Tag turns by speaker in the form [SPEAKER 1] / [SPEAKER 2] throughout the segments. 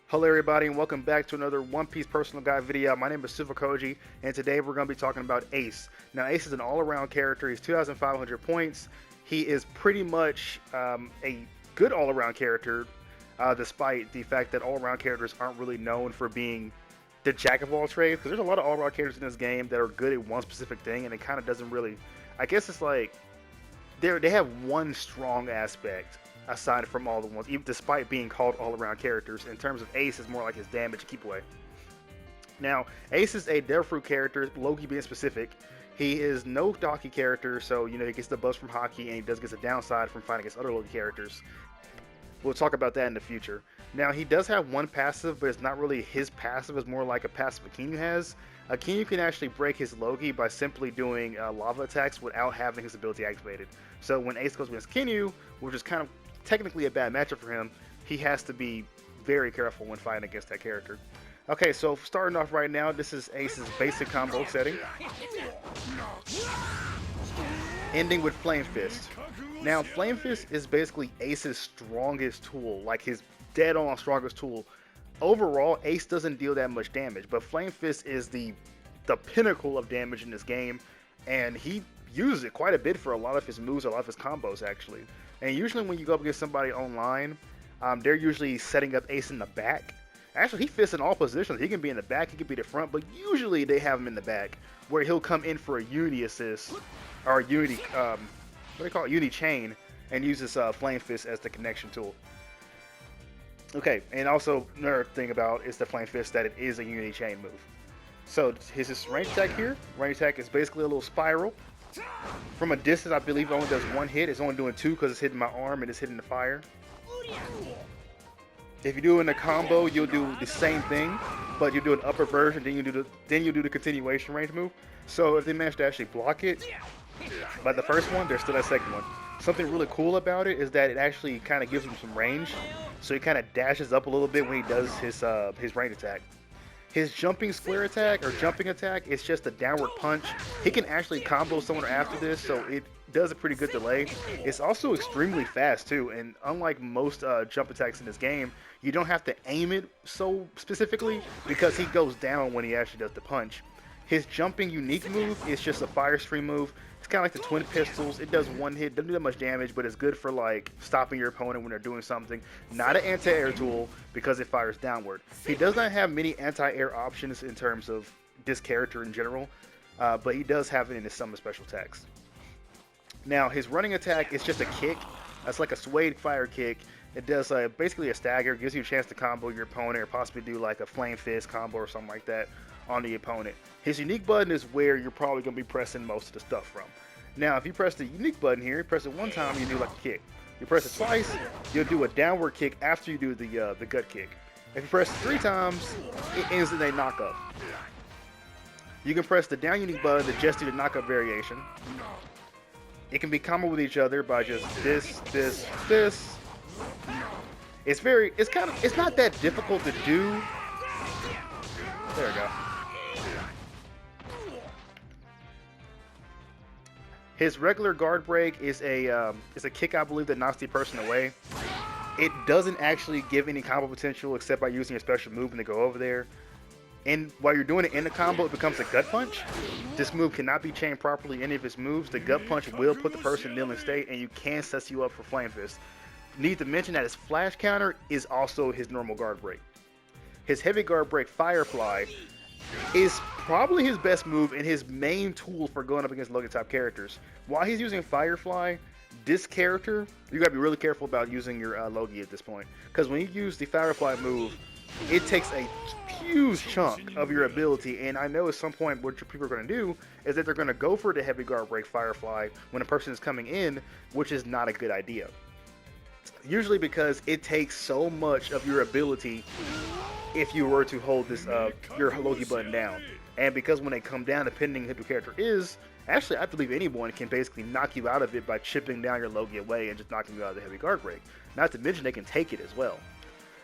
[SPEAKER 1] Hello everybody and welcome back to another One Piece personal guide video. My name is Silvokiji and today we're going to be talking about Ace. Now Ace is an all-around character. He's 2,500 points. He is pretty much a good all-around character despite the fact that all-around characters aren't really known for being the jack of all trades, because there's a lot of all-around characters in this game that are good at one specific thing and it kind of doesn't really, I guess it's like they have one strong aspect aside from all the ones, even despite being called all-around characters. In terms of Ace, is more like his damage keep away. Now, Ace is a Devil Fruit character, Logi being specific. He is no Daki character, so he gets the buffs from Haki, and he does get a downside from fighting against other Logi characters. We'll talk about that in the future. Now, he does have one passive, but it's not really his passive. It's more like a passive Akinyu has. Akinyu can actually break his Logi by simply doing lava attacks without having his ability activated. So when Ace goes against Akinyu, which is kind of technically a bad matchup for him, he has to be very careful when fighting against that character. Okay, so starting off right now, this is Ace's basic combo setting, ending with Flame Fist. Now, Flame Fist is basically Ace's strongest tool, like his dead-on strongest tool. Overall, Ace doesn't deal that much damage, but Flame Fist is the pinnacle of damage in this game, and he uses it quite a bit for a lot of his moves, a lot of his combos actually. And usually when you go up against somebody online, they're usually setting up Ace in the back. Actually, he fits in all positions. He can be in the back, he can be the front, but usually they have him in the back, where he'll come in for a unity assist, or a unity, what do they call it, unity chain, and use this Flame Fist as the connection tool. Okay, and also another thing about is the Flame Fist, that it is a unity chain move. So his range attack here, range attack is basically a little spiral. From a distance, I believe it only does one hit. It's only doing two because it's hitting my arm and it's hitting the fire. If you do it in a combo, you'll do the same thing, but you do an upper version, then you do the continuation range move. So if they manage to actually block it by the first one, there's still that second one. Something really cool about it is that it actually kind of gives him some range, so he kind of dashes up a little bit when he does his range attack. His jumping square attack, or jumping attack, is just a downward punch. He can actually combo someone after this, so it does a pretty good delay. It's also extremely fast too, and unlike most jump attacks in this game, you don't have to aim it so specifically because he goes down when he actually does the punch. His jumping unique move is just a fire stream move. It's kind of like the twin pistols. It does one hit, doesn't do that much damage, but it's good for like stopping your opponent when they're doing something. Not an anti-air tool because it fires downward. He does not have many anti-air options in terms of this character in general, but he does have it in his some special attacks. Now his running attack is just a kick. That's like a swayed fire kick. It does basically a stagger, gives you a chance to combo your opponent or possibly do like a Flame Fist combo or something like that on the opponent. His unique button is where you're probably going to be pressing most of the stuff from. Now if you press the unique button here, you press it one time, you do like a kick. You press it twice, you'll do a downward kick after you do the gut kick. If you press it 3 times, it ends in a knockup. You can press the down unique button to just do the knockup variation. It can be combo with each other by just this. It's not that difficult to do. There we go. His regular guard break is a kick, I believe, that knocks the person away. It doesn't actually give any combo potential except by using a special move when they go over there. And while you're doing it in the combo, it becomes a gut punch. This move cannot be chained properly. Any of its moves, the gut punch will put the person in kneeling state, and you can set you up for Flame Fist. Need to mention that his flash counter is also his normal guard break. His heavy guard break, Firefly, is probably his best move and his main tool for going up against Logia type characters. While he's using Firefly, this character, you gotta be really careful about using your Logia at this point, because when you use the Firefly move, it takes a huge chunk of your ability, and I know at some point what people are going to do is that they're going to go for the heavy guard break Firefly when a person is coming in, which is not a good idea. Usually because it takes so much of your ability if you were to hold this your Logia button down. And because when they come down, depending on who the character is, actually I believe anyone can basically knock you out of it by chipping down your Logia away and just knocking you out of the heavy guard break. Not to mention they can take it as well.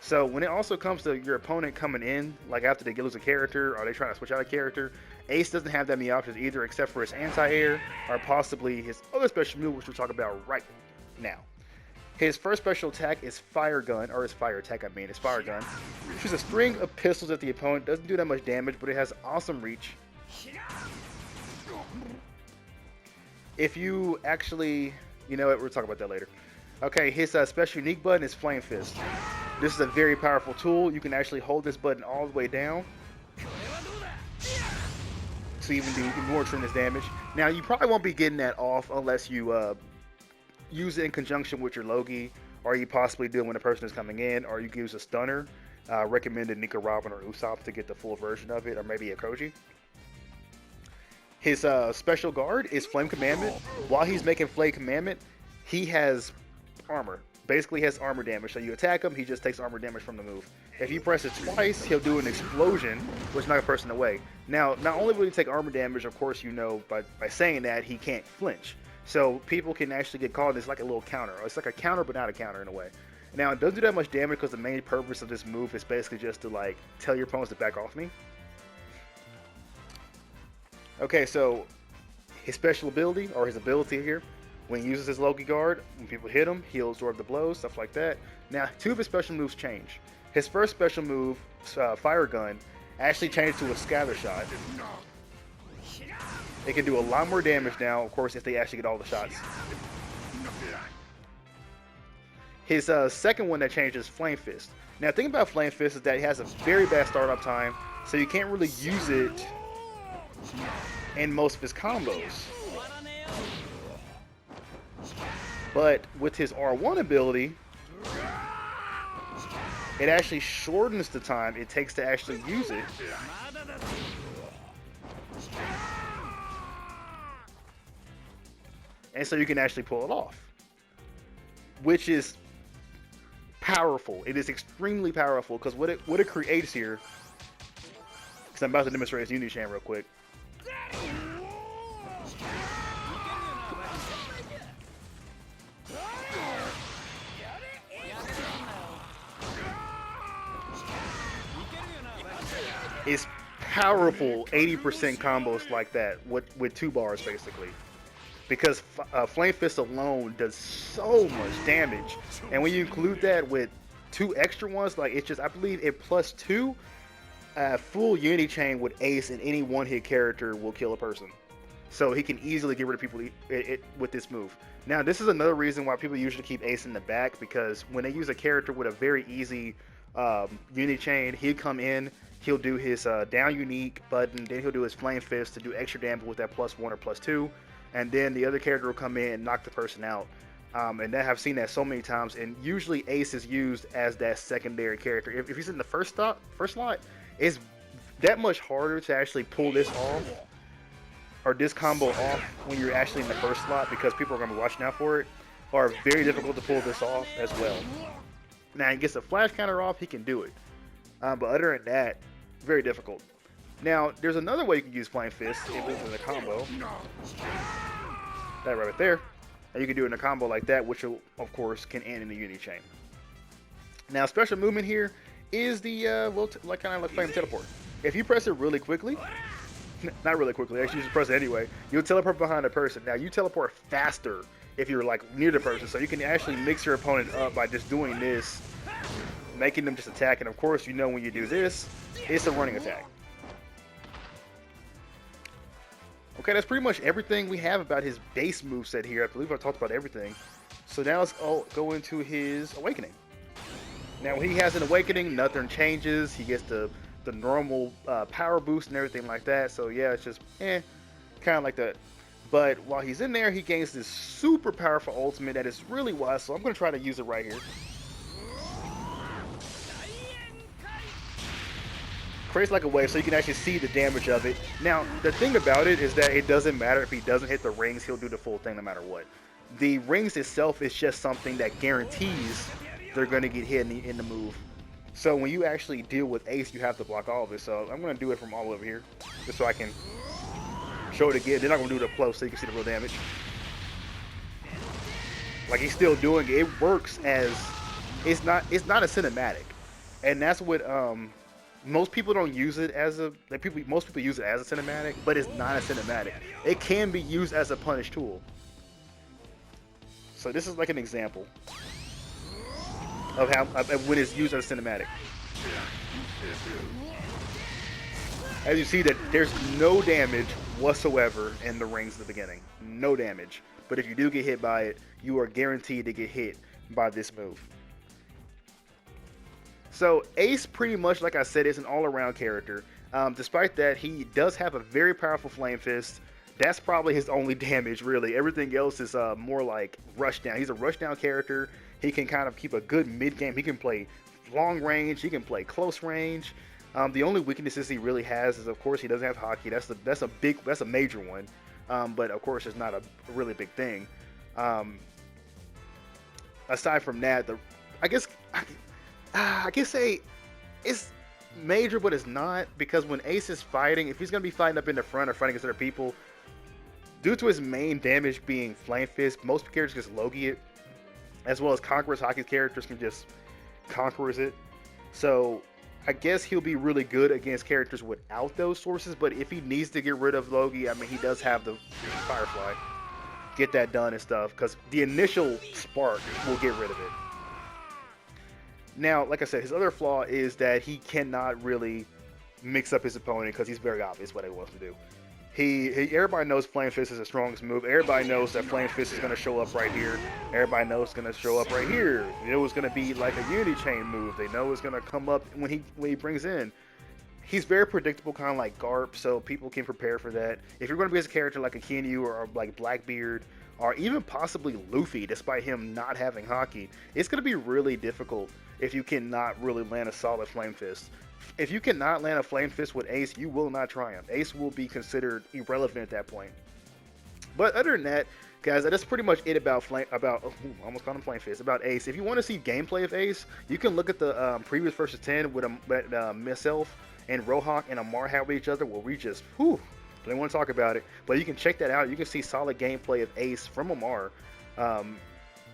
[SPEAKER 1] So when it also comes to your opponent coming in, like after they lose a character or they trying to switch out a character, Ace doesn't have that many options either except for his anti-air or possibly his other special move, which we'll talk about right now. His first special attack is Fire Gun, or his Fire Attack, I mean, his Fire Gun. Shoots a string of pistols at the opponent. Doesn't do that much damage, but it has awesome reach. If you actually, you know what, we'll talk about that later. Okay, his special unique button is Flame Fist. This is a very powerful tool. You can actually hold this button all the way down, so you can do more tremendous damage. Now, you probably won't be getting that off unless you use it in conjunction with your Logi, or you possibly do it when a person is coming in, or you can use a stunner. Recommended Nika Robin or Usopp to get the full version of it, or maybe a Koji. His special guard is Flame Commandment. While he's making Flame Commandment, he has armor. Basically, he has armor damage. So you attack him, he just takes armor damage from the move. If you press it twice, he'll do an explosion, which knocks a person away. Now, not only will he take armor damage, of course, you know, by saying that, he can't flinch. So people can actually get caught in this like a little counter. It's like a counter, but not a counter in a way. Now, it doesn't do that much damage because the main purpose of this move is basically just to like tell your opponents to back off me. Okay, so his special ability, or his ability here, when he uses his Logi guard, when people hit him, he'll absorb the blows, stuff like that. Now, two of his special moves change. His first special move, Fire Gun, actually changed to a Scatter Shot. It can do a lot more damage now, of course, if they actually get all the shots. His second one that changes is Flame Fist. Now, the thing about Flame Fist is that it has a very bad startup time, so you can't really use it in most of his combos. But with his R1 ability, it actually shortens the time it takes to actually use it. And so you can actually pull it off, which is powerful. It is extremely powerful because what it creates here, because I'm about to demonstrate this Unity Chain real quick. It's powerful 80% combos like that with 2 bars basically. Because Flame Fist alone does so much damage, and when you include that with 2 extra ones, like it's just, I believe it +2, full Unity Chain with Ace and any one-hit character will kill a person. So he can easily get rid of people with this move. Now, this is another reason why people usually keep Ace in the back, because when they use a character with a very easy Unity Chain, he'll come in, he'll do his down unique button, then he'll do his Flame Fist to do extra damage with that +1 or +2. And then the other character will come in and knock the person out. And I've seen that so many times. And usually Ace is used as that secondary character. If he's in the first slot, it's that much harder to actually pull this off, or this combo off, when you're actually in the first slot, because people are going to be watching out for it. Or very difficult to pull this off as well. Now, he gets a flash counter off, he can do it. But other than that, very difficult. Now, there's another way you can use Flame Fist if it's in a combo. That right there. And you can do it in a combo like that, which will, of course, can end in the Unity Chain. Now, special movement here is the kind of like Flame Teleport. If you press it really quickly, not really quickly, actually you just press it anyway, you'll teleport behind a person. Now, you teleport faster if you're like near the person, so you can actually mix your opponent up by just doing this, making them just attack. And of course, you know when you do this, it's a running attack. Okay, that's pretty much everything we have about his base moveset here. I believe I talked about everything. So now let's go into his Awakening. Now, when he has an Awakening, nothing changes. He gets the normal power boost and everything like that. So yeah, it's just kind of like that. But while he's in there, he gains this super powerful ultimate that is really wise. So I'm going to try to use it right here. Creates like a wave so you can actually see the damage of it. Now, the thing about it is that it doesn't matter if he doesn't hit the rings, he'll do the full thing no matter what. The rings itself is just something that guarantees they're going to get hit in the move. So when you actually deal with Ace, you have to block all of it. So I'm going to do it from all over here, just so I can show it again. Then I'm going to do it up close so you can see the real damage. Like, he's still doing it. It works as, it's not a cinematic. And that's what, most people don't use it as most people use it as a cinematic, but it's not a cinematic. It can be used as a punish tool. So this is like an example of how when it's used as a cinematic. As you see that there's no damage whatsoever in the rings at the beginning. No damage. But if you do get hit by it, you are guaranteed to get hit by this move. So Ace, pretty much like I said, is an all-around character. Despite that, he does have a very powerful Flame Fist. That's probably his only damage, really. Everything else is more like rush down. He's a rush down character. He can kind of keep a good mid game. He can play long range. He can play close range. The only weaknesses he really has is, of course, he doesn't have hockey. That's a major one. But of course, it's not a really big thing. Aside from that, I guess say it's major, but it's not, because when Ace is fighting, if he's gonna be fighting up in the front or fighting against other people, due to his main damage being Flame Fist, most characters just Logia it, as well as Conqueror's hockey characters can just Conquerors it. So I guess he'll be really good against characters without those sources, but if he needs to get rid of Logia, I mean, he does have the Firefly. Get that done and stuff, because the initial spark will get rid of it. Now, like I said, his other flaw is that he cannot really mix up his opponent, because he's very obvious what he wants to do. Everybody knows Flame Fist is the strongest move. Everybody knows that Flame Fist is going to show up right here. Everybody knows it's going to show up right here. They know it's going to be like a Unity Chain move. They know it's going to come up when he brings in. He's very predictable, kind of like Garp, so people can prepare for that. If you're going to be as a character like a Kinyu or like Blackbeard, or even possibly Luffy, despite him not having hockey, it's going to be really difficult if you cannot really land a solid Flame Fist. If you cannot land a Flame Fist with Ace, you will not triumph. Ace will be considered irrelevant at that point. But other than that, guys, that's pretty much it about almost called him Flame Fist, about Ace. If you want to see gameplay of Ace, you can look at the previous versus 10 with myself and Rohawk and Amar have with each other, where we just, don't want to talk about it, but you can check that out. You can see solid gameplay of Ace from Amar.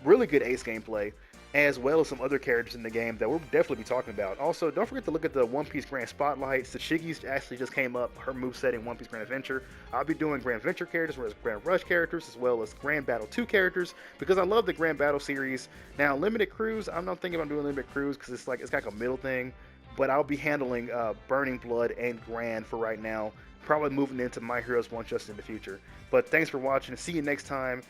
[SPEAKER 1] Really good Ace gameplay, as well as some other characters in the game that we'll definitely be talking about. Also, don't forget to look at the One Piece Grand Spotlight. Sashigi's actually just came up, her moveset in One Piece Grand Adventure. I'll be doing Grand Adventure characters, whereas Grand Rush characters, as well as Grand Battle 2 characters, because I love the Grand Battle series. Now, Limited Cruise, I'm not thinking about doing Limited Cruise, because it's like a middle thing, but I'll be handling Burning Blood and Grand for right now. Probably moving into My Heroes 1 just in the future. But thanks for watching. See you next time.